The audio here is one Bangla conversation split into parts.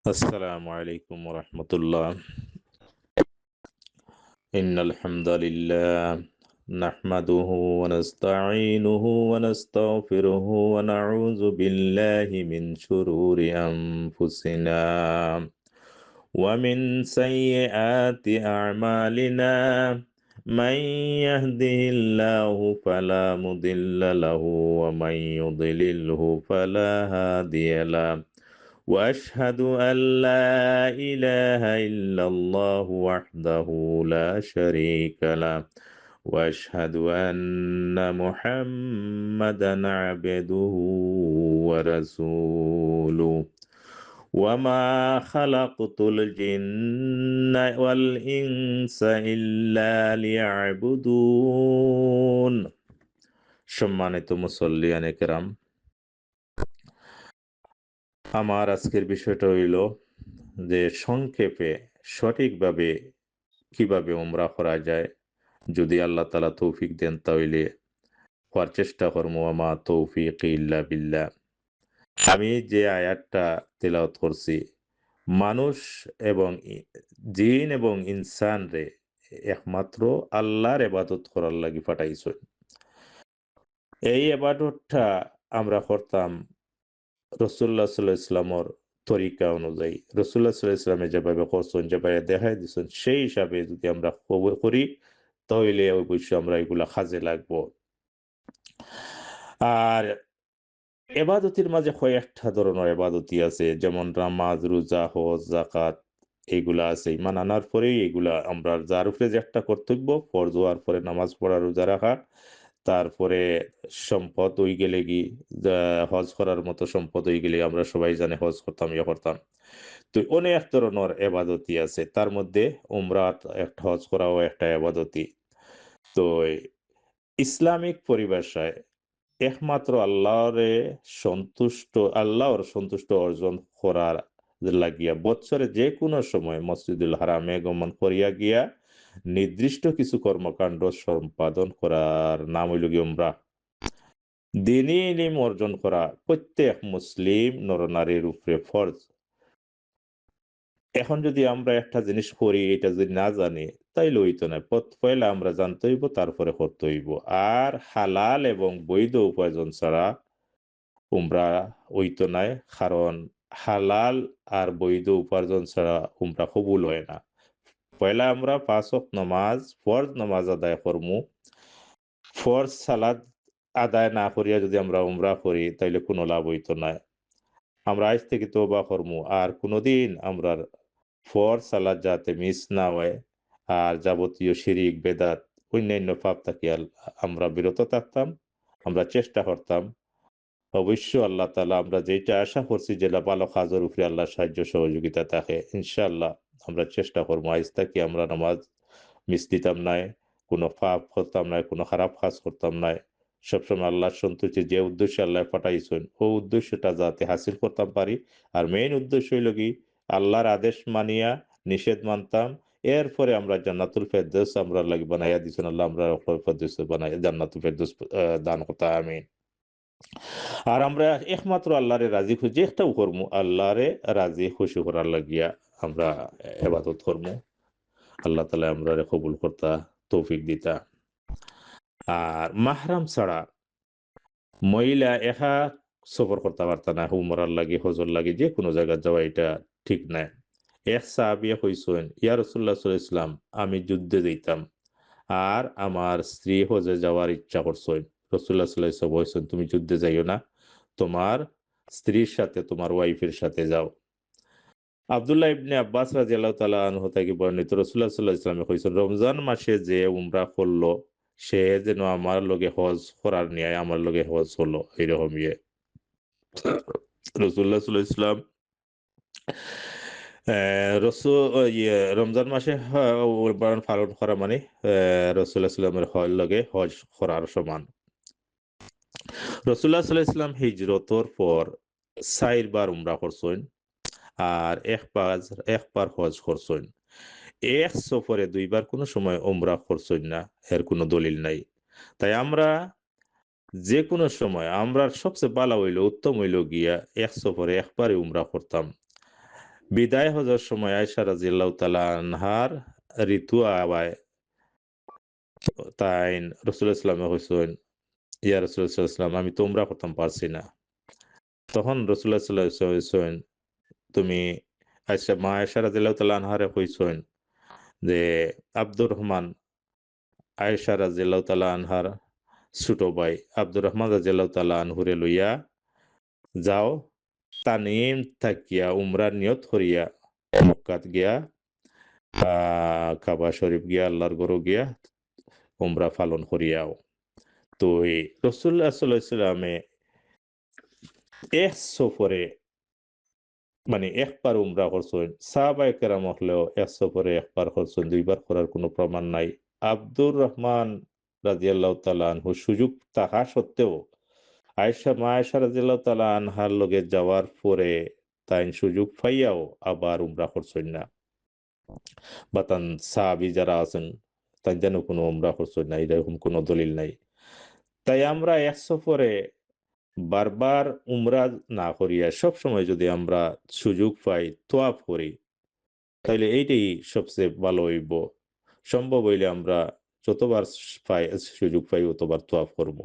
السلام عليكم ورحمة الله. إن الحمد لله نحمده ونستعينه ونستغفره ونعوذ بالله من شرور أنفسنا ومن سيئات أعمالنا. من يهده الله فلا مضل له ومن يضلله فلا هادي له. وأشهد أن لا إله إلا الله وحده لا شريك له. وأشهد أن محمدا عبده ورسوله. وما خلقت الجن والإنس إلا ليعبدون. সম্মানিত মুসল্লিয়ান কেরাম, আমার আজকের বিষয়টা হইল যে সংক্ষেপে সঠিকভাবে কিভাবে উমরা করা যায়। যদি আল্লাহ তাআলা তৌফিক দেন তাহলে হওয়ার চেষ্টা করবো। আমা তৌফিক ইল্লা বিল্লাহ। আমি যে আয়াতটা তেলাওয়াত করছি, মানুষ এবং জিন এবং ইনসান রে একমাত্র আল্লাহর ইবাদত করার লাগি পাঠাইছেন। এই ইবাদতটা আমরা করতাম রাসূলুল্লাহ সাল্লাল্লাহু আলাইহি ওয়াসাল্লামর তরিকা অনুযায়ী। রাসূলুল্লাহ সাল্লাল্লাহু আলাইহি ওয়াসাল্লাম যেভাবে করছেন, যেভাবে দেখাই দিয়েছেন, সেই হিসাবে যদি আমরা কবুল করি তাহলে অবশ্যই আমরা এগুলা কাজে লাগবো। আর এবাদতির মাঝে কয়েকটা ধরনের এবাদতি আছে, যেমন নামাজ, রোজা, হজ, যাকাত, এগুলা আছে। ঈমান আনার পরেই এগুলা আমরা যার উপরে যে একটা কর্তব্য ফরজ হওয়ার পরে নামাজ পড়া, রোজা রাখা, তারপরে সম্পদ হয়ে গেলে কি হজ করার মতো সম্পদ হয়ে গেলে আমরা সবাই জানি হজ করতাম, ইয়ে করতাম। তো অনেক ধরনের এবাদতি আছে, তার মধ্যে উমরা একটা, হজ করাও একটা এবাদতি। তো ইসলামিক পরিভাষায় একমাত্র আল্লাহর সন্তুষ্ট অর্জন করার লাগিয়া বৎসরে যে কোনো সময় মসজিদুল হারামে গমন করিয়া গিয়া নির্দিষ্ট কিছু কর্মকাণ্ড সম্পাদন করার নাম হইল গিয়ে উমরা। দ্বীনি ইলম অর্জন করা প্রত্যেক মুসলিম নরনারীর উপরে ফরজ। এখন যদি আমরা একটা জিনিস করি, এটা যদি না জানি তাইলে হইতো না। পয়লা আমরা জানতে হইব, তারপরে করতে হইব। আর হালাল এবং বৈধ উপার্জন ছাড়া উমরা হইতো নাই, কারণ হালাল আর বৈধ উপার্জন ছাড়া উমরা কবুল হয় না। পয়লা আমরা ৫ ওয়াক্ত নামাজ, ফরজ নামাজ আদায় করমু। ফরজ সালাত আদায় না করিয়া যদি আমরা উমরা করি তাইলে কোনো লাভ হইতো না। আমরা আজ থেকে তওবা করমু, আর কোনোদিন আমরা ফরজ সালাত যাতে মিস না হয়, আর যাবতীয় শিরিক, বেদাত, অন্যান্য পাপ থেকে আমরা বিরত থাকতাম। আমরা চেষ্টা করতাম অবশ্যই আল্লাহ তাআলা আমরা যেটা আশা করছি যে ভালো কাজের উপরে আল্লাহর সাহায্য সহযোগিতা থাকে। ইনশাআল্লাহ আমরা চেষ্টা করবো আজ থেকে আমরা নামাজ মিস দিতাম নাই, কোনো পাপ করতাম নাই, কোনো খারাপ কাজ করতাম নাই। সবসময় আল্লাহর সন্তুষ্টি যে উদ্দেশ্যে আল্লাহ পাঠাইছেন ও উদ্দেশ্যটা যাতে হাসিল করতাম পারি। আর মেইন উদ্দেশ্য হইল কি, আল্লাহর আদেশ মানিয়া নিষেধ মানতাম। এরপরে আমরা জান্নাতুল ফেরদৌস আমরা লাগি বানাইয়া দিয়েছেন আল্লাহ, আমরা ফেরদৌস বানাই জান্নাতুল ফেরদৌস দান করতে আমিন। আর আমরা একমাত্র আল্লাহরে রাজি খুঁজি একটাও করবো, আল্লাহরে রাজি খুশি করার লাগিয়া আমরা এবাদত করবো। আল্লাহ তাআলা আমরা কবুল করতা তৌফিক দিতা। আর মাহরাম ছাড়া মহিলা একা সফর করতে পারত না, উমরার লাগি, হজর লাগি, যে কোনো জায়গায় যাওয়া এটা ঠিক নাই। এক সাহাবিয়া কইছেন, ইয়া রাসূলুল্লাহ সাল্লাল্লাহু আলাইহি ওয়াসাল্লাম, আমি যুদ্ধে যাইতাম আর আমার স্ত্রী হজে যাওয়ার ইচ্ছা করছেন। রাসূলুল্লাহ সাল্লাল্লাহু আলাইহি ওয়াসাল্লাম বলছেন, তুমি যুদ্ধে যাইও না, তোমার স্ত্রীর সাথে, তোমার ওয়াইফের সাথে যাও। আব্দুল্লাহ ইবনে আব্বাস রাদিয়াল্লাহু তাআলা আনহু থেকে বর্ণিত, রাসূলুল্লাহ সাল্লাল্লাহু আলাইহি ওয়াসাল্লাম কইছেন, রমজান মাসে যে উমরা করলো সে যেন আমার লগে হজ করার নিয়ে আমার লগে হজ হলো, এরকম ইয়ে। রাসূলুল্লাহ সাল্লাল্লাহু আলাইহি ওয়াসাল্লাম রমজান মাসে পালন করা মানে রাসূলুল্লাহ সাল্লাল্লাহু আলাইহি ওয়াসাল্লামের লগে হজ করার সমান। রাসূলুল্লাহ সাল্লাল্লাহু আলাইহি ওয়াসাল্লাম হিজরতর পর ৪ বার উমরা করছেন আর একবার হজ করছেন। এক সফরে ২ বার কোনো সময় উমরা করছেন না, এর কোনো দলিল নাই। তাই আমরা যেকোনো সময় আমরা সবচেয়ে ভালো হইল, উত্তম হইল গিয়া এক সফরে একবারে উমরা করতাম। বিদায় হজের সময় আয়েশা রাদিয়াল্লাহু তাআলা আনহার ঋতু আওয়ায় তাই রাসূলুল্লাহ সাল্লাল্লাহু আলাইহি ওয়াসাল্লাম ইয়া রাসূলুল্লাহ সাল্লাল্লাহু আলাইহি ওয়াসাল্লাম আমি তো উমরা করতাম পারছি না। তখন রাসূলুল্লাহ সাল্লাল্লাহু আলাইহি ওয়াসাল্লাম তুমি মা আয়েশা রাদিয়াল্লাহু তাআলা আনহারে কইছেন যে আব্দুর রহমান আয়েশা রাদিয়াল্লাহু তাআলা আনহার ছোট ভাই আব্দুর রহমান রাদিয়াল্লাহু তাআলা আনহুরে লইয়া যাও তানিম থাকিয়া উমরার নিয়ত করিয়া মক্কাত গিয়া কাবা শরীফ গিয়া আল্লাহর ঘরও গিয়া উমরা পালন করিয়াও। তো এই রাসূলুল্লাহ সাল্লাল্লাহু আলাইহি ওয়াসাল্লামে এক সফরে মানে একবার উমরা করছেন। সাহাবায়ে কেরাম হলেও এক সফরে একবার করছেন, ২ বার করার কোনো প্রমাণ নাই। আব্দুর রহমান রাদিয়াল্লাহু তাআলা আনহু সুযোগ থাকা সত্ত্বেও মা আয়েশা রাদিয়াল্লাহু তাআলা আনহার লগে যাওয়ার পরে তাইন সুযোগ পাইয়াও আবার উমরা করছেন না। বা সাহাবী যারা আছেন তাই যেন কোনো উমরা করছেন না, এরকম কোনো দলিল নাই। তাই আমরা এক সফরে বারবার উমরা না করিয়া সবসময় যদি আমরা সুযোগ পাই তোয়াফ করি, তাইলে এইটাই সবচেয়ে ভালো হইব। সম্ভব হইলে আমরা যতবার সুযোগ পাই অতবার তোয়াফ করব।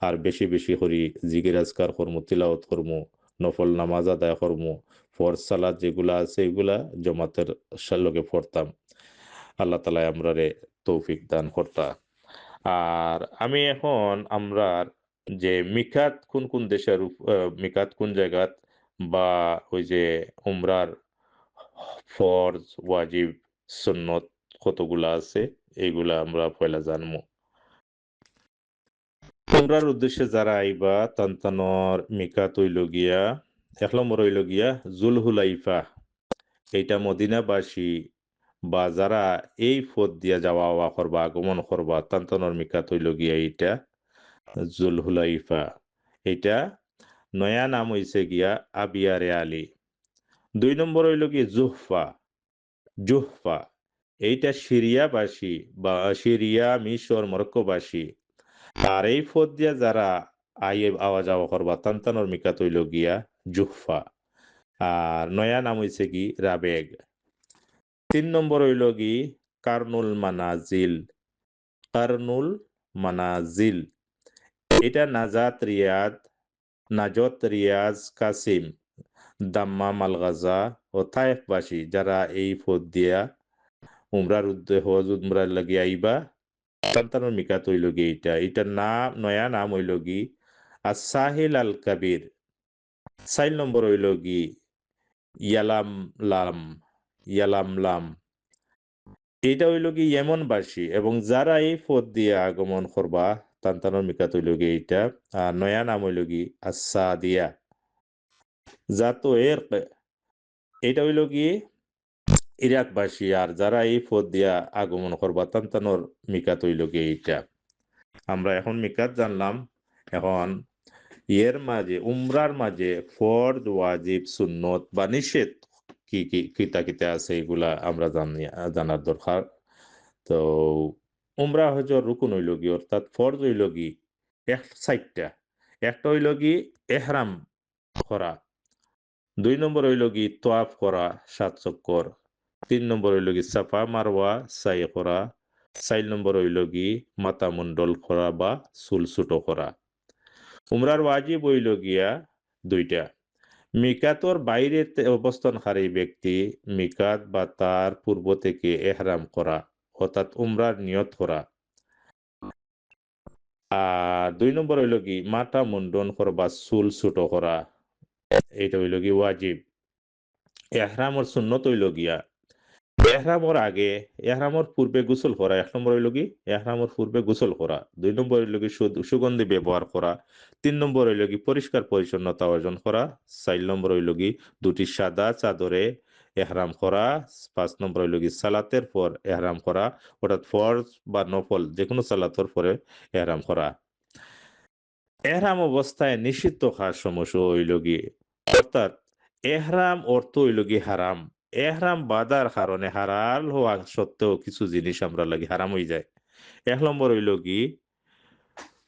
আর বেশি, বেশি করি জিকির আজকার করমু, তিলাওয়াত করমু, নফল নামাজ আদায় করমু, ফরজ সালাত যেগুলা আছে এগুলা জমাতের লগে পড়তাম। আল্লাহ তাআলা আমরারে তৌফিক দান কর্তা। আর আমি এখন আমরার যে মিকাত কোন দেশের মিকাত কোন জায়গাত বা ওই যে উমরার ফরজ, ওয়াজিব, সুন্নত কতগুলা আছে এগুলা আমরা পয়লা জানমু। উমরার উদ্দেশ্যে যারা আইবা তানতানোর মিকাত হইল গিয়া ১ নম্বর হইল গিয়া জুলহুলাইফা। এইটা মদিনাবাসী বা যারা এই পথ দিয়া যাওয়া আওয়া করবা, আগমন করবা তানতানোর মিকাত হইল গিয়া এইটা জুলহুলাইফা। এইটা নয়া নাম হইছে গিয়া আবিয়ারে আলী। ২ নম্বর হইল গিয়ে জুহফা। এইটা সিরিয়াবাসী বা সিরিয়া, মিশর, মরক্কোবাসী। আর এই পথ দিয়া যারা আওয়া যাওয়া করবা তানতানোর মিকাত হইল গিয়া জুহফা। আর নয়া নাম হইছে কি রাবেগ। ৩ নম্বর হইল কি কারনুল মানাজিল। কারনুল মানাজিল। এটা নাজত রিয়াজ কাসিম, দাম্মাম আল গাজা ও তায়েফবাসী যারা এই পথ দিয়া হজ উমরার লাগি আইবা তানতানোর মিকাত হইল গি এইটা। এটার নয়া নাম হইল গি সাহিল আল কাবির। ৪ নম্বর হইল গি ইয়ালামলাম ইয়ালামলাম। এইটা হইল কি ইয়েমনবাসী এবং যারা এই পথ দিয়ে আগমন করবা তানতানোর মিকাত হইল গি এইটা। আর নয়া নাম হইল কি আসাদিয়া। জাতো এর এইটা হইল কি ইরাকবাসী। আর যারা এই পথ দিয়া আগমন করবা তানতানোর মিকাত হইল কি এইটা। আমরা এখন মিকাত জানলাম। এখন এর মাঝে উমরার মাঝে ফরজ, ওয়াজিব, সুন্নত বা নিষেধ কিতা আছে এগুলা আমরা জানার দরকার। তো উমরা হজর রুকুন হইল কি অর্থাৎ ফরজ হইল কি ৪ টা। একটা হইল কি এহরাম করা। ২ নম্বর হইল কি তোয়াফ করা ৭ চক্কর। ৩ নম্বর হইল কি সাফা মারওয়া সাই করা। ৪ নম্বর হইল কি মাথা মুন্ডল করা বা চুল ছোট করা। উমরার ওয়াজিব হইল গিয়া ২ টা। মিকাতর বাইরে অবস্থানকারী ব্যক্তি মিকাত বা তার পূর্ব থেকে এহরাম করা অর্থাৎ উমরার নিয়ত করা। আর ২ নম্বর হইল কি মাথা মুন্ডন করা বা চুল ছোট করা। এইটা হইল কি ওয়াজিব। এহরামর সুন্নত হইল গিয়া এহরামর পূর্বে গোসল করা। ১ নম্বর হইল কি এহরামর পূর্বে গোসল করা। ২ নম্বর হইল কি সুগন্ধি ব্যবহার করা। ৩ নম্বর হইল কি পরিষ্কার পরিচ্ছন্নতা অর্জন করা। ৪ নম্বর হইল কি ২ টি সাদা চাদরে এহরাম করা। ৫ নম্বর হইল কি সালাতের পর এহরাম করা অর্থাৎ ফরজ বা নফল যেকোনো সালাতের পরে এহরাম করা। এহরাম অবস্থায় নিষিদ্ধ কাজ সমূহ হইল গিয়ে অর্থাৎ এহরাম অর্থ হইল গিয়ে হারাম। এহরাম বাঁধার কারণে হালাল হওয়া সত্ত্বেও কিছু জিনিস আমরা লাগি হারাম হয়ে যায়। ১ নম্বর হইল কি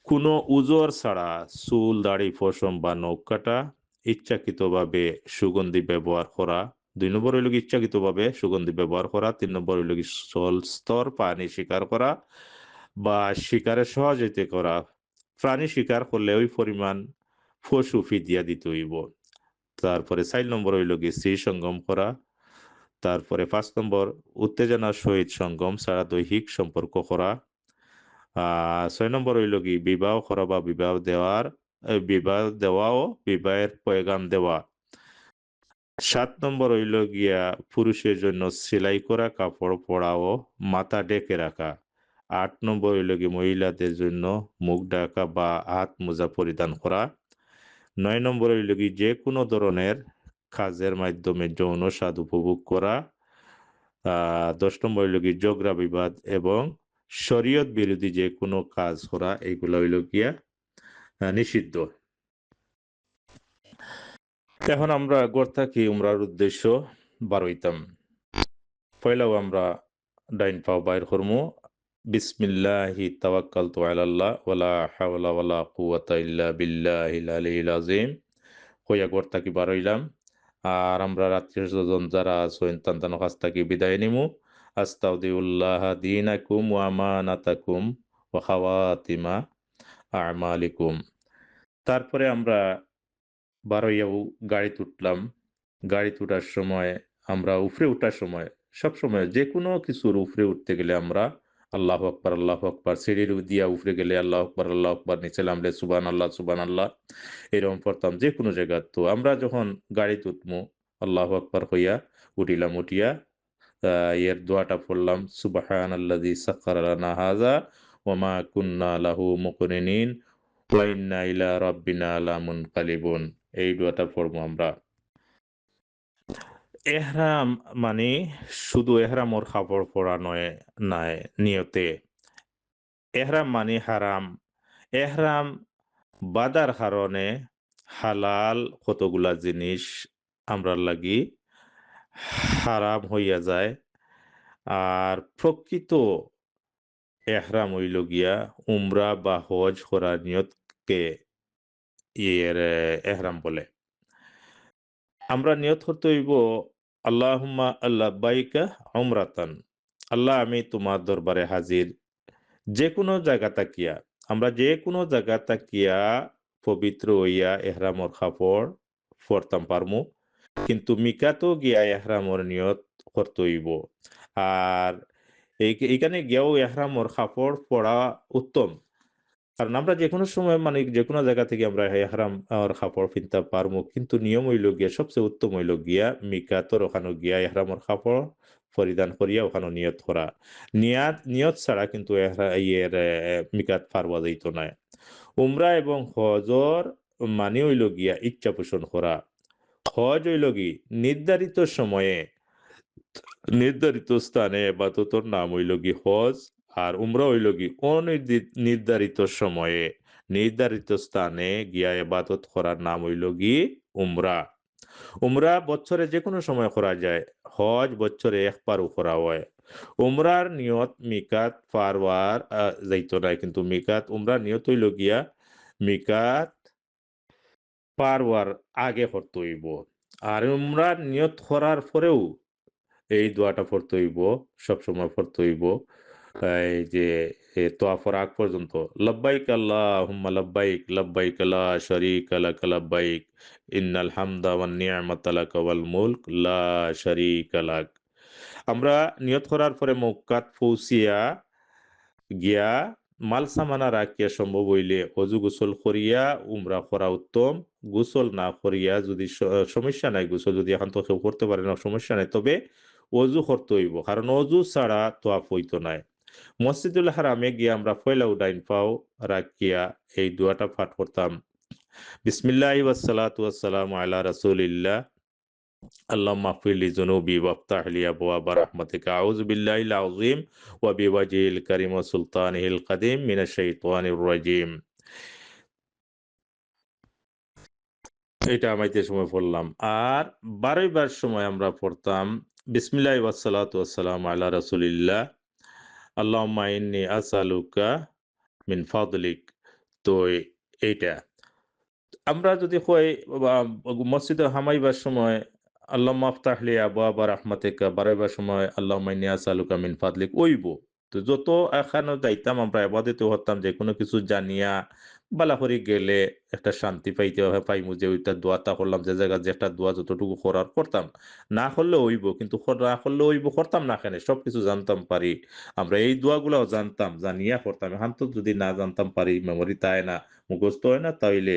কোনো উজর ছাড়া চুল, দাড়ি, পশম বা নখ কাটা, ইচ্ছাকৃতভাবে সুগন্ধি ব্যবহার করা, 2 নম্বর হইল গিয়ে ইচ্ছাকৃতভাবে সুগন্ধি ব্যবহার করা। 3 নম্বর হইল গিয়ে স্তর প্রাণী শিকার করা বা শিকারে সহযোগিতা করা। প্রাণী শিকার করলে ওই পরিমাণ পশু ফিদিয়া দিতে হইব। তারপরে 4 নম্বর হইল গিয়ে স্ত্রী সঙ্গম করা। তারপরে 5 নম্বর উত্তেজনার সহিত সঙ্গম ছাড়া দৈহিক সম্পর্ক করা। 6 নম্বর হইল গিয়ে বিবাহ করা বা বিবাহ দেওয়া ও বিবাহের পয়গাম দেওয়া। 7 নম্বর হইল গিয়া পুরুষের জন্য সেলাই করা কাপড় পরা ও মাথা ঢেকে রাখা। 8 নম্বর হইল গিয়ে মহিলাদের জন্য মুখ ঢাকা বা হাত মোজা পরিধান করা। 9 নম্বর হইল গিয়ে যেকোনো ধরনের কাজের মাধ্যমে যৌন স্বাদ উপভোগ করা। 10 নম্বর হইল গিয়ে ঝগড়া বিবাদ এবং শরীয়ত বিরোধী যে কোনো কাজ করা, এগুলো হইল গিয়া নিষিদ্ধ। এখন আমরা গড় থাকি উমরার উদ্দেশ্য বারইতাম। পয়লাও আমরা ডাইন পাও বাইর করমু। বিসমিল্লাহি তাওয়াক্কালতু আলাল্লাহ ওয়ালা হাওলা ওয়ালা কুওয়াতা ইল্লা বিল্লাহিল আলিয়্যিল আযীম কইয়া গড় থাকি বারইলাম। আর আমরা রাত্রির স্বজন যারা আছেন তান্তানো কাছ থাকি বিদায় নিমু। আস্তাউদিউল্লাহ দীনাকুম ওয়া আমানাতাকুম ওয়া খাওয়াতিমা আমালিকুম। তারপরে আমরা বারইয়াও গাড়িতে উঠলাম। গাড়িতে উঠার সময় আমরা উপরে উঠার সময় সবসময় যেকোনো কিছুর উপরে উঠতে গেলে আমরা আল্লাহু আকবার, আল্লাহু আকবার, সিঁড়ির দিয়া উপরে গেলে আল্লাহু আকবার, আল্লাহু আকবার, নিচে নামলে সুবহানাল্লাহ, সুবহানাল্লাহ এরকম পড়তাম যেকোনো জায়গায়। তো আমরা যখন গাড়িতে উঠমু আল্লাহু আকবার কইয়া উঠিলাম, উঠিয়া এর দোয়াটা পড়লাম, সুবহানাল্লাযী সাখখারা লানা হাযা ওয়া মা কুন্না লাহু মুকরিনিন ওয়া ইন্না ইলা রাব্বিনা লামুনকালিবুন। এই দোয়াটা পড়বো আমরা। এহরাম মানে শুধু এহরামর কাপড় পরা নয়, নাই নিয়তে। এহরাম মানে হারাম। এহরাম বাঁধার কারণে হালাল কতগুলা জিনিস আমরার লাগি হারাম হইয়া যায়। আর প্রকৃত এহরাম হইল গিয়া উমরা বা হজ করার নিয়তকে এহরাম বলে। আমরা নিয়ত করতে হইব আল্লাহুম্মা লাব্বাইকা উমরাতান। আল্লাহ আমি তোমার দরবারে হাজির। যেকোনো জায়গা তাকিয়া আমরা যেকোনো জায়গা তাকিয়া পবিত্র হইয়া এহরামর কাপড় পরতাম পারমু। কিন্তু মিকাতো গিয়া এহরামর নিয়ত করতে হইব। আর এইখানে গিয়াও এহরামর কাপড় পরা উত্তম। কারণ আমরা যেকোনো সময় মানে যেকোনো জায়গা থেকে আমরা এহরাম আর কাপড় কিনতে পারবো। কিন্তু নিয়ম হইল গিয়া সবচেয়ে উত্তম হইল গিয়া মিকাতর ওখানে গিয়া এহরামর কাপড় পরিধান করিয়া ওখানে নিয়ত করা। নিয়ত ছাড়া কিন্তু মিকাত পারবা যাইত না। উমরা এবং হজর মানে হইল গিয়া ইচ্ছা পোষণ করা। হজ হইল কি নির্ধারিত সময়ে নির্ধারিত স্থানে এবাদতর নাম হইল গি হজ। আর উমরা হইল কি নির্ধারিত সময়ে নির্ধারিত স্থানে গিয়া এবাদত করার নাম হইল গি উমরা। উমরা বছরে যে কোনো সময় করা যায়। হজ বছরে একবারও করা হয়। উমরার নিয়ত মিকাত পারওয়ার যাইত না, কিন্তু মিকাত উমরার নিয়ত হইল গিয়া মিকাত পারওয়ার আগে করতে হইব। আর উমরার নিয়ত করার পরেও এই দোয়াটা পড়তে হইব, সবসময় পড়তে হইব। এই যে তোয়াফের আগ পর্যন্ত লাব্বাইক আল্লাহুম্মা লাব্বাইক, লাব্বাইক লা শারীকা লাক লাব্বাইক, ইন্নাল হামদা ওয়ান নি'মাতা লাকা ওয়াল মুলক লা শারীকা লাক। আমরা নিয়ত করার পরে মক্কাত পৌঁছিয়া গিয়া মাল সামানা রাখিয়া সম্ভব হইলে অজু গোসল করিয়া উমরা করা উত্তম। গোসল না করিয়া যদি সমস্যা নাই, গোসল যদি এখন তো কেউ করতে পারে না সমস্যা নাই, তবে অজু করতে হইব, কারণ অজু ছাড়া তোয়াফ হইতো নাই। মসজিদুল হারামে গিয়ে আমরা পয়লা উডাইন পাও রাখিয়া এই দোয়াটা পাঠ করতাম। বিসমিল্লাহি ওয়াসসালাতু ওয়াসসালামু আলা রাসূলিল্লাহ আল্লাহুম্মা ইগফির লি যুনুবি ওয়াফতাহ লি আবওয়াবা রাহমাতিকা আউযু বিল্লাহিল আযীম ওয়া বিওয়াজহিল কারীম ওয়া সুলতানিহিল কাদীম মিনাশ শাইতানির রাজীম। এটা আমাইতে সময় পড়লাম। আর 12 বার সময় আমরা পড়তাম বিসমিল্লাহি ওয়াসসালাতু ওয়াসসালামু আলা রাসূলিল্লাহ আল্লাহুম্মা ইন্নী আসআলুকা মিন ফাদলিক। তো এইটা আমরা যদি কই মসজিদে হামাইবার সময় আল্লাহুম্মা আফতাহ লি আবওয়াবা রাহমাতিকা বাড়াইবার সময় আল্লাহুম্মা ইন্নী আসআলুকা মিন ফাদলিক ওইব। তো যত এখানো যাইতাম আমরা ইবাদত করতাম যেকোনো কিছু জানিয়া বালাকরি গেলে একটা শান্তি পাইতে পাইমু যে ওইটা দোয়াটা করলাম যে জায়গা যে একটা দোয়া যতটুকু করার করতাম। না করলে হইব কিন্তু না করলে হইব করতাম না কেন? সবকিছু জানতাম পারি। আমরা এই দোয়াগুলাও জানতাম, জানিয়া করতাম। এখন তো যদি না জানতাম পারি মেমোরিতে আয় না, মুখস্থ হয় না তাইলে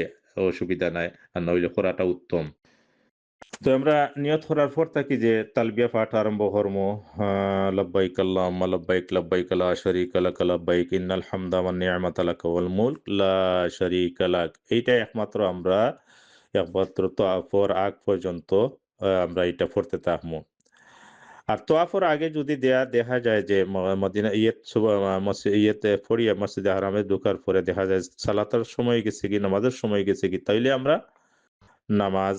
অসুবিধা নাই। আর নইলে করাটা উত্তম। তো আমরা নিয়ত করার পর থাকি যে তালবিয়া পাঠ আরম্ভ হরমু। লাব্বাইক আল্লাহুম্মা লাব্বাইক লাব্বাইক লা শারীকা লাক লাব্বাইক ইন্নাল হামদা ওয়ান নি'মাতা লাক ওয়াল মুলক লা শারীকা লাক। এইটাই একমাত্র তোয়াফর আগ পর্যন্ত আমরা এটা পড়তে থাকমু। আর তোয়াফর আগে যদি দেখা যায় যে মদিনা ইয়েতে পড়িয়া মসজিদে হারামে ঢোকার পরে দেখা যায় সালাতের সময় গেছে কি নামাজের সময় গেছে কি তাইলে আমরা নামাজ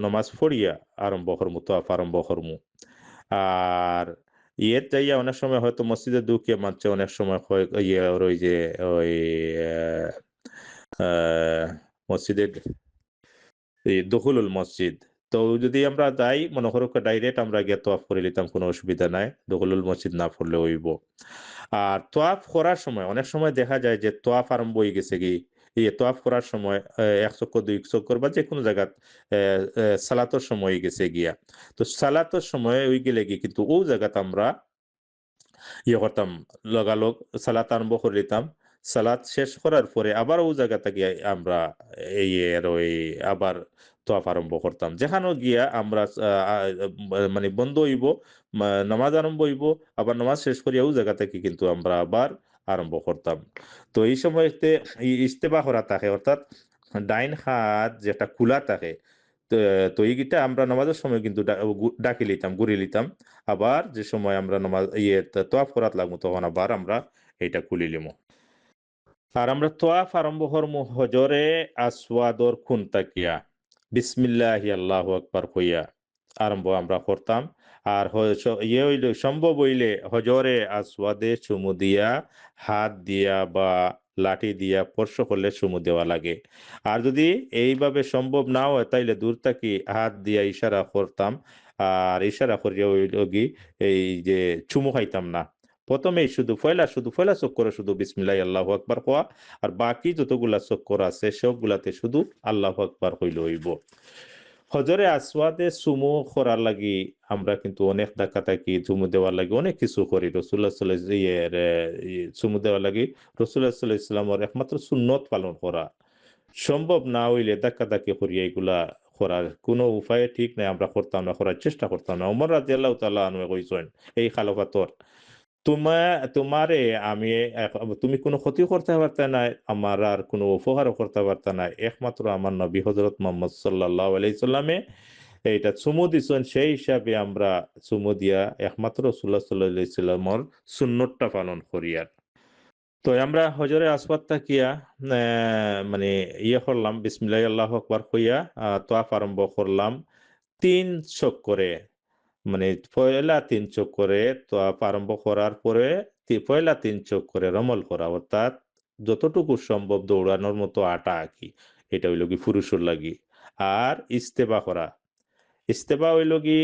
নামাজ পড়িয়া আরম্ভ হরমু, তোয়াফ আরম্ভ হরমু। আর যাইয়া অনেক সময় হয়তো মসজিদে ঢুকে মানছে অনেক সময় ওর ওই যে ওই আ মসজিদে দখুলুল মসজিদ। তো যদি আমরা যাই মনে করো ডাইরেক্ট আমরা গিয়ে তোয়াফ করে লিতাম কোনো অসুবিধা নাই। দখুলুল মসজিদ না পড়লে হইব। আর তোয়াফ করার সময় অনেক সময় দেখা যায় যে তোয়াফ আরম্ভ হয়ে গেছে কি, তোয়াফ করার সময় ১ চক্কর ২ চক্কর বা যেকোনো জায়গাত সালাতের সময় গেছে গিয়া। তো সালাতের সময় ওই গেলে গিয়ে কিন্তু ও জায়গাতে আমরা করতাম লগালগ সালাত আরম্ভ করে দিতাম। সালাত শেষ করার পরে আবার ও জায়গাতে গিয়ে আমরা ওই আবার তোয়াফ আরম্ভ করতাম। যেখানেও গিয়া আমরা আ মানে বন্ধ হইব, নামাজ আরম্ভ হইব, আবার নামাজ শেষ করিয়া ও জায়গা থেকে কিন্তু আমরা আবার আরম্ভ করতাম। তো এই সময়তে ইস্তেবা করা থাকে অর্থাৎ ডাইন হাত যেটা খোলা থাকে। তো তো এইটা আমরা নামাজের সময় কিন্তু ডাকি লিতাম, ঘুরিয়ে লিতাম। আবার যে সময় আমরা তোয়াফ করাত লাগবো তখন আবার আমরা এইটা খুলি লিমু। আর আমরা তোয়াফ আরম্ভ হরমু হজরে আসওয়াদর খুন তাকিয়া। বিসমিল্লাহি আল্লাহু আকবার কইয়া আরম্ভ আমরা করতাম। আর হ স ইয়ে হইলে সম্ভব হইলে হজরে আসওয়াদে চুমু দিয়া, হাত দিয়া বা লাঠি দিয়া স্পর্শ করলে চুমু দেওয়া লাগে। আর যদি এইভাবে সম্ভব না হয় তাইলে দূর থাকি হাত দিয়া ইশারা করতাম। আর ইশারা করিয়া হইল এই যে চুমু খাইতাম না। ১ম এই শুধু পয়লা চক্করে শুধু বিসমিল্লাহি আল্লাহু আকবার কোয়া। আর বাকি যতগুলা চক্কর আছে সবগুলাতে শুধু আল্লাহু আকবার হইলে হইব। হজরে আসওয়াদে চুমু করার লাগি আমরা কিন্তু অনেক ডাকাডাকি চুমু দেওয়ার লাগি অনেক কিছু করি। রাসূলুল্লাহ চুমু দেওয়ার লাগি রাসূলুল্লাহ সাল্লাল্লাহু আলাইহি ওয়াসাল্লামের একমাত্র সুন্নত পালন করা। সম্ভব না হইলে ধাক্কাধাক্কি করিয়া এগুলা করার কোনো উপায়ে ঠিক নাই আমরা করতাম না, করার চেষ্টা করতাম না। ওমর রাদিয়াল্লাহু তাআলা আনহু কইছেন এই খালাফাতর তোমা তোমারে আমি তুমি কোনো ক্ষতিও করতে পারতে নাই, আমার আর কোনো উপকারও করতে পারতে নাই। একমাত্র আমার নবী হযরত মুহাম্মদ সাল্লাল্লাহু আলাইহি সাল্লামে এইটা চুমু দিছেন সেই হিসাবে আমরা চুমু দিয়া একমাত্র রাসূলুল্লাহ সাল্লাল্লাহু আলাইহি সাল্লামর সুন্নতটা পালন করি আর। তো আমরা হজরে আসওয়াদ তাকিয়া অ্যা মানে করলাম বিসমিল্লাহি আল্লাহু আকবার কইয়া তোয়াফ আরম্ভ করলাম ৩ চক্করে। মানে পয়লা ৩ চক্করে তোয়াফ আরম্ভ করার পরে পয়লা ৩ চক্করে রমল করা। অর্থাৎ যতটুকু সম্ভব দৌড়ানোর মতো আটা আঁকি। এটা হইল গি পুরুষের লাগি। আর ইস্তেবা করা। ইস্তেবা হইল গি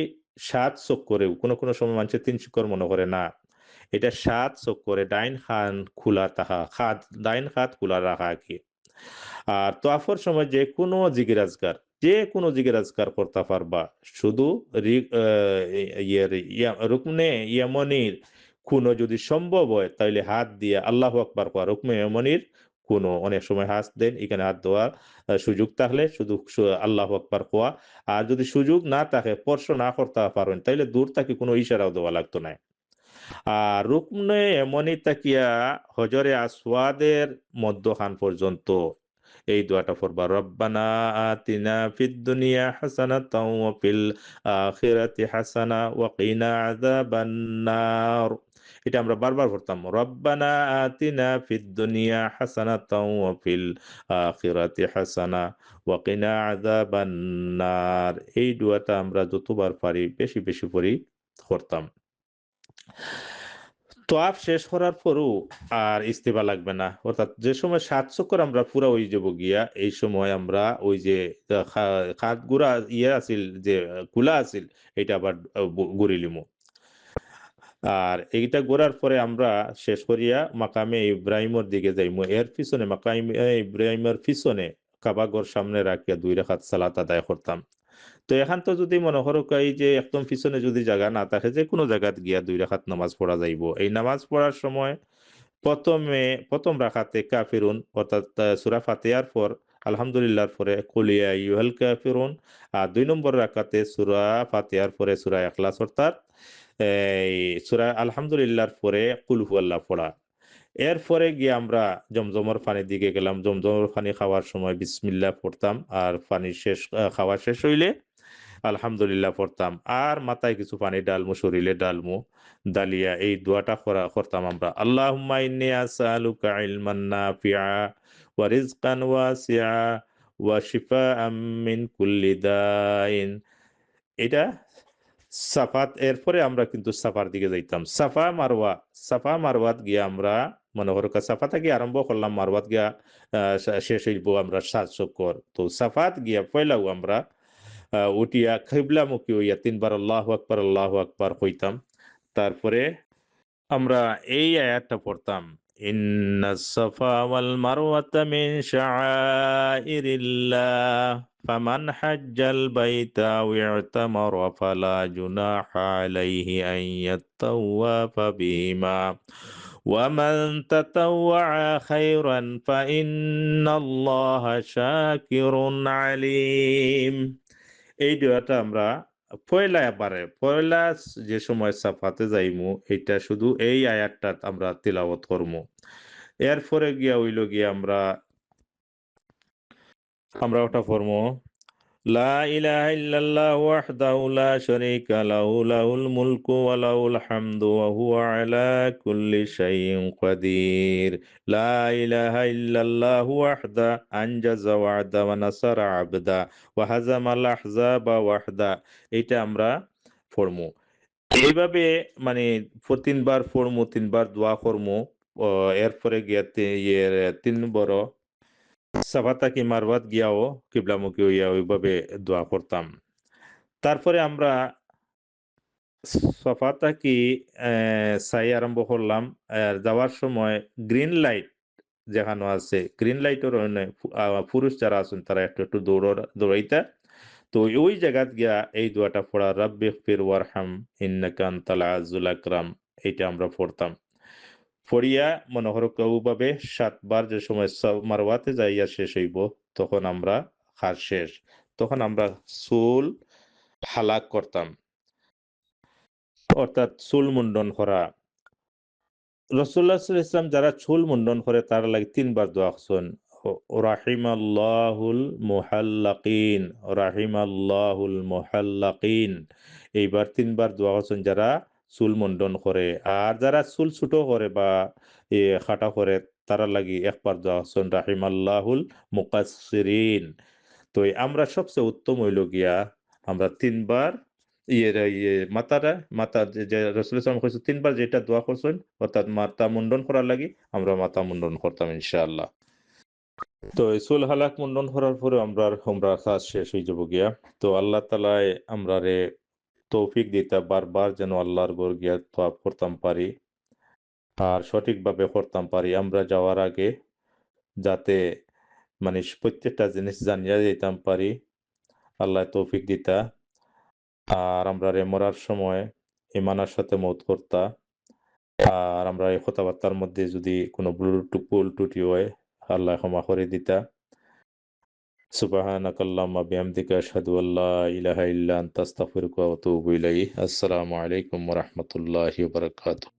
৭ চক্করেও কোনো সময় মানুষে ৩ চক্কর মনে করে না। এটা ৭ চক্করে ডাইন খোলা থাকা, ডাইন হাত খোলা রাখা আরকি। আর তোয়াফের সময় যেকোনো জিকির আজকার করতে পারবা। শুধু রি আ রুকনে ইয়ামানির খুনো যদি সম্ভব হয় তাইলে হাত দিয়ে আল্লাহু আকবার কওয়া। রুকনে ইয়ামানির খুনো অনেক সময় হাত দেন, এখানে হাত দেওয়ার সুযোগ থাকলে শুধু আল্লাহু আকবার কোয়া। আর যদি সুযোগ না থাকে স্পর্শ না করতে পারেন তাইলে দূর থেকে কোনো ইশারাও দেওয়া লাগতো না। আর রুকনে এমনই তাকিয়া হজরে আসওয়াদের মধ্যখান পর্যন্ত এই দোয়াটা পড়বা। রব্বানা আতিনা ফিদ দুনিয়া হাসানাতাও ওয়া ফিল আখিরাতি হাসানা ওয়া কিনা আযাবান্নার। এটা আমরা বারবার পড়তাম। রব্বানা আতিনা ফিদ দুনিয়া হাসানাতাও ওয়া ফিল আখিরাতি হাসানা ওয়া কিনা আযাবান্নার। এই দোয়াটা আমরা যতবার পারি বেশি পড়ি করতাম। তোয়াফ শেষ করার পরও আর ইস্তেফা লাগবে না। অর্থাৎ যে সময় ৭ চক্কর আমরা পুরা হয়ে যাব গিয়া, এই সময় আমরা ওই যে খাতগুড়া আছিল যে কুলা আছিল, এটা আবার ঘুরি লিমু। আর এইটা ঘোরার পরে আমরা শেষ করিয়া মাকামে ইব্রাহিমের দিকে যাইমু। এর পিছনে মাকামে ইব্রাহিমের পিছনে কাবা ঘর সামনে রাখিয়া ২ রাকাত সালাত আদায় করতাম। তো এখান তো যদি মনে করো এই যে একদম পিছনে যদি জায়গা না থাকে, যেকোনো জায়গাত গিয়া ২ রাকাত নামাজ পড়া যাইব। এই নামাজ পড়ার সময় ১ম রাকাতে কাফিরুন অর্থাৎ সূরা ফাতিহার পর আলহামদুলিল্লাহর পরে কুল ইয়া আইয়ুহাল কাফিরুন, আর ২ নম্বর রাকাতে সূরা ফাতিহার পরে সূরা ইখলাস অর্থাৎ এই সূরা আলহামদুলিল্লাহর পরে কুল হুয়াল্লাহ পড়া। এরপরে গিয়ে আমরা জমজমের পানির দিকে গেলাম। জমজমের পানি খাওয়ার সময় বিসমিল্লাহ পড়তাম। আর পানি শেষ খাওয়া শেষ হইলে আলহামদুলিল্লাহ পড়তাম। আর মাথায় কিছু পানি ডালমু, শরীরে ডালমু। ডালিয়া এই দোয়াটা করতাম আমরা। আল্লাহুম্মা ইন্নী আসআলুকা ইলমান নাফিআ ওয়া রিজকান ওয়াসিআ ওয়া শিফাআম মিন কুল্লি দাইন। এটা এরপরে আমরা কিন্তু সাফার দিকে যাইতাম। সাফা মারওয়াত গিয়া আমরা মনে করো সাফা থেকে আরম্ভ করলাম, মারওয়াত গিয়া শেষ হইব আমরা ৭ চক্কর। তো সাফাত গিয়া পয়লাও আমরা উঠিয়া কিবলামুখী হইয়া ৩ বার আল্লাহু আকবার কইতাম। তারপরে আমরা এই আয়াতটা পড়তাম। ইন্নাস সাফা ওয়াল মারওয়াতা মিন শাআইরিল্লাহ ফামান হাজ্জাল বাইতা আও ইতামারা ফালা জুনাহা আলাইহি আন ইয়াত্তাওয়াফা বিহিমা ওয়া মান তাতাওয়া খায়রান ফা ইন্নাল্লাহা শাকিরুন আলিম। এই দোয়াটা আমরা পয়লা যে সময় সাফাতে যাইমু, এইটা শুধু এই আয়াতটা আমরা তিলাওয়াত করমু। এরপরে গিয়া হইল গিয়া আমরা ওটা পড়মু, লা ইলাহা ইল্লাল্লাহু ওয়াহদাহু লা শারীকা লাহু লাহুল মুলকু ওয়া লাহুল হামদু ওয়া হুয়া আলা কুল্লি শাইইন কাদির। লা ইলাহা ইল্লাল্লাহু ওয়াহদা আনজাযা ওয়া'দা ওয়া নাসারা আবদা ওয়া হাযামাল আহজাবা ওয়াহদা। এটা আমরা পড়মু। এইভাবে মানে ৩ বার পড়মু, ৩ বার দোয়া করমু। অ এরপরে গিয়া ৩ নম্বর সাফা থাকি মারওয়াত গিয়াও কিবলামুখী হইয়া ওইভাবে দোয়া করতাম। তারপরে আমরা সাফা থাকি সাই আরম্ভ করলাম। যাওয়ার সময় গ্রিন লাইট যেখানো আছে, গ্রিন লাইটের অনে পুরুষ যারা আছেন তারা একটু দৌড়াইতা। তো ওই জায়গাত গিয়া এই দোয়াটা পড়া, রাব্বিগফির ওয়ারহাম ইন্নাকা আনতাল আজিজুল আকরাম, এইটা আমরা পড়তাম। পড়িয়া মনে করো ওভাবে ৭ বার যে সময় মারওয়াতে যাইয়া শেষ হইব, তখন আমরা হাজ শেষ। তখন আমরা চুল হালাক করতাম। অর্থাৎ চুল মুন্ডন করা। রাসূলুল্লাহ সাল্লাল্লাহু আলাইহি ওয়াসাল্লাম যারা চুল মুন্ডন করে তারা লাগি ৩ বার দোয়া করছেন। রাহিমাল্লাহুল মুহাল্লাকিন, রাহিমাল্লাহুল মুহাল্লাকিন। এইবার ৩ বার দোয়া করছেন যারা চুল মুন্ডন করে। আর যারা চুল ছোট করে বা খাটা করে তারা লাগি ১ বার দোয়া করছেন রাহিমাল্লাহুল মুকাসসিরিন। তো আমরা সবচেয়ে উত্তম হইল গিয়া আমরা ৩ বার মাথা যে রাসূলুল্লাহ সাল্লাল্লাহু আলাইহি ওয়াসাল্লাম কইছে ৩ বার যেটা দোয়া করছেন অর্থাৎ মাথা মুন্ডন করার লাগি আমরা মাথা মুন্ডন করতাম ইনশাআল্লাহ। তো এই চুল হালাক মুন্ডন করার পরে আমরা কাজ শেষ হয়ে যাব গিয়া। তো আল্লাহ তাআলাই আমরারে তৌফিক দিতা বারবার যেন আল্লাহর ঘর গিয়া তওয়াফ করতাম পারি। আর সঠিকভাবে করতাম পারি। আমরা যাওয়ার আগে যাতে মানে প্রত্যেকটা জিনিস জানিয়া যাইতাম পারি। আল্লাহ তৌফিক দিতা। আর আমরারে মরার সময় ঈমানের সাথে মৌত করতা। আর আমরা এই কথাবার্তার মধ্যে যদি কোনো ভুল ত্রুটি হয়, আল্লাহ ক্ষমা করে দিতা। সুবহানাকাল্লাহুম্মা বিহামদিকা আশহাদু আল্লা ইলাহা ইল্লা আনতা আস্তাগফিরুকা ওয়া আতুবু ইলাইক। আসসালামু আলাইকুম ওয়া রাহমাতুল্লাহি ওয়া বারাকাতুহু।